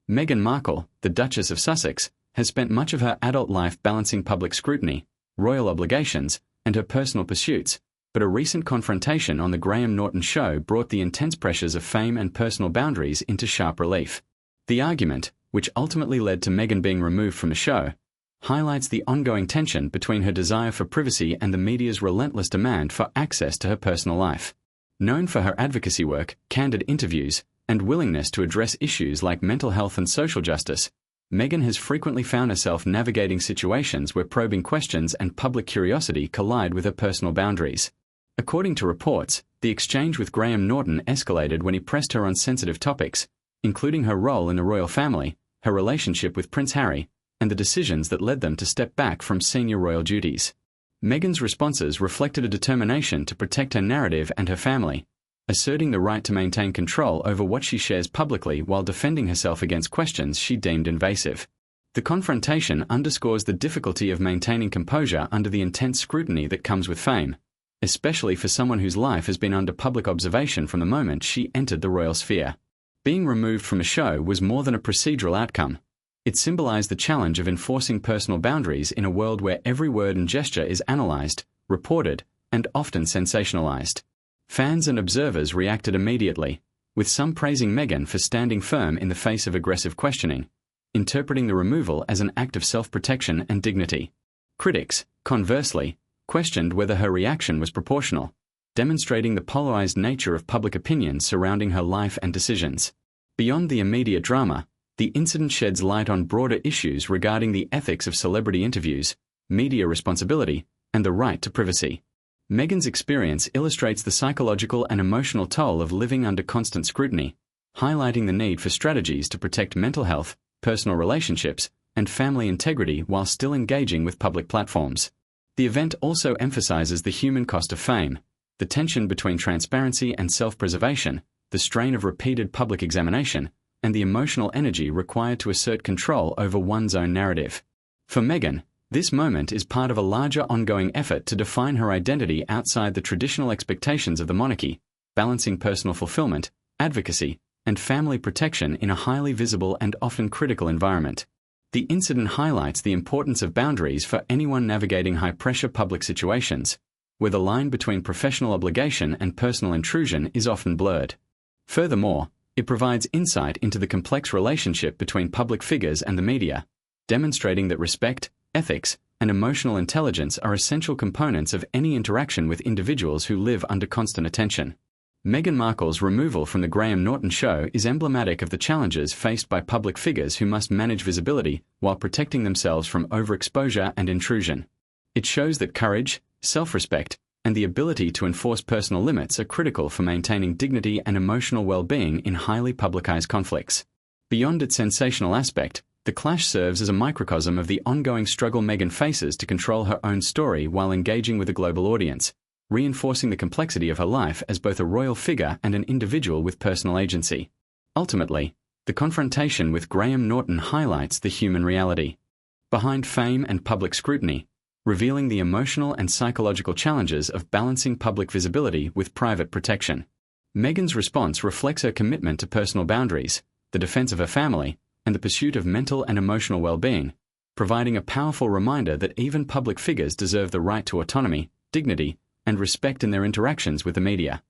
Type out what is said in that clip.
Meghan Markle, the Duchess of Sussex, has spent much of her adult life balancing public scrutiny, royal obligations, and her personal pursuits, but a recent confrontation on the Graham Norton show brought the intense pressures of fame and personal boundaries into sharp relief. The argument, which ultimately led to Meghan being removed from the show, highlights the ongoing tension between her desire for privacy and the media's relentless demand for access to her personal life. Known for her advocacy work, candid interviews, and willingness to address issues like mental health and social justice, Meghan has frequently found herself navigating situations where probing questions and public curiosity collide with her personal boundaries. According to reports, the exchange with Graham Norton escalated when he pressed her on sensitive topics, including her role in the royal family, her relationship with Prince Harry, and the decisions that led them to step back from senior royal duties. Meghan's responses reflected a determination to protect her narrative and her family, asserting the right to maintain control over what she shares publicly while defending herself against questions she deemed invasive. The confrontation underscores the difficulty of maintaining composure under the intense scrutiny that comes with fame, especially for someone whose life has been under public observation from the moment she entered the royal sphere. Being removed from a show was more than a procedural outcome. It symbolized the challenge of enforcing personal boundaries in a world where every word and gesture is analyzed, reported, and often sensationalized. Fans and observers reacted immediately, with some praising Meghan for standing firm in the face of aggressive questioning, interpreting the removal as an act of self-protection and dignity. Critics, conversely, questioned whether her reaction was proportional, demonstrating the polarized nature of public opinion surrounding her life and decisions. Beyond the immediate drama, the incident sheds light on broader issues regarding the ethics of celebrity interviews, media responsibility, and the right to privacy. Meghan's experience illustrates the psychological and emotional toll of living under constant scrutiny, highlighting the need for strategies to protect mental health, personal relationships, and family integrity while still engaging with public platforms. The event also emphasizes the human cost of fame, the tension between transparency and self-preservation, the strain of repeated public examination, and the emotional energy required to assert control over one's own narrative. For Meghan, this moment is part of a larger ongoing effort to define her identity outside the traditional expectations of the monarchy, balancing personal fulfillment, advocacy, and family protection in a highly visible and often critical environment. The incident highlights the importance of boundaries for anyone navigating high-pressure public situations, where the line between professional obligation and personal intrusion is often blurred. Furthermore, it provides insight into the complex relationship between public figures and the media, demonstrating that respect, ethics, and emotional intelligence are essential components of any interaction with individuals who live under constant attention. Meghan Markle's removal from the Graham Norton show is emblematic of the challenges faced by public figures who must manage visibility while protecting themselves from overexposure and intrusion. It shows that courage, self-respect, and the ability to enforce personal limits are critical for maintaining dignity and emotional well-being in highly publicized conflicts. Beyond its sensational aspect, the clash serves as a microcosm of the ongoing struggle Meghan faces to control her own story while engaging with a global audience, reinforcing the complexity of her life as both a royal figure and an individual with personal agency. Ultimately, the confrontation with Graham Norton highlights the human reality behind fame and public scrutiny, revealing the emotional and psychological challenges of balancing public visibility with private protection. Meghan's response reflects her commitment to personal boundaries, the defense of her family, and the pursuit of mental and emotional well-being, providing a powerful reminder that even public figures deserve the right to autonomy, dignity, and respect in their interactions with the media.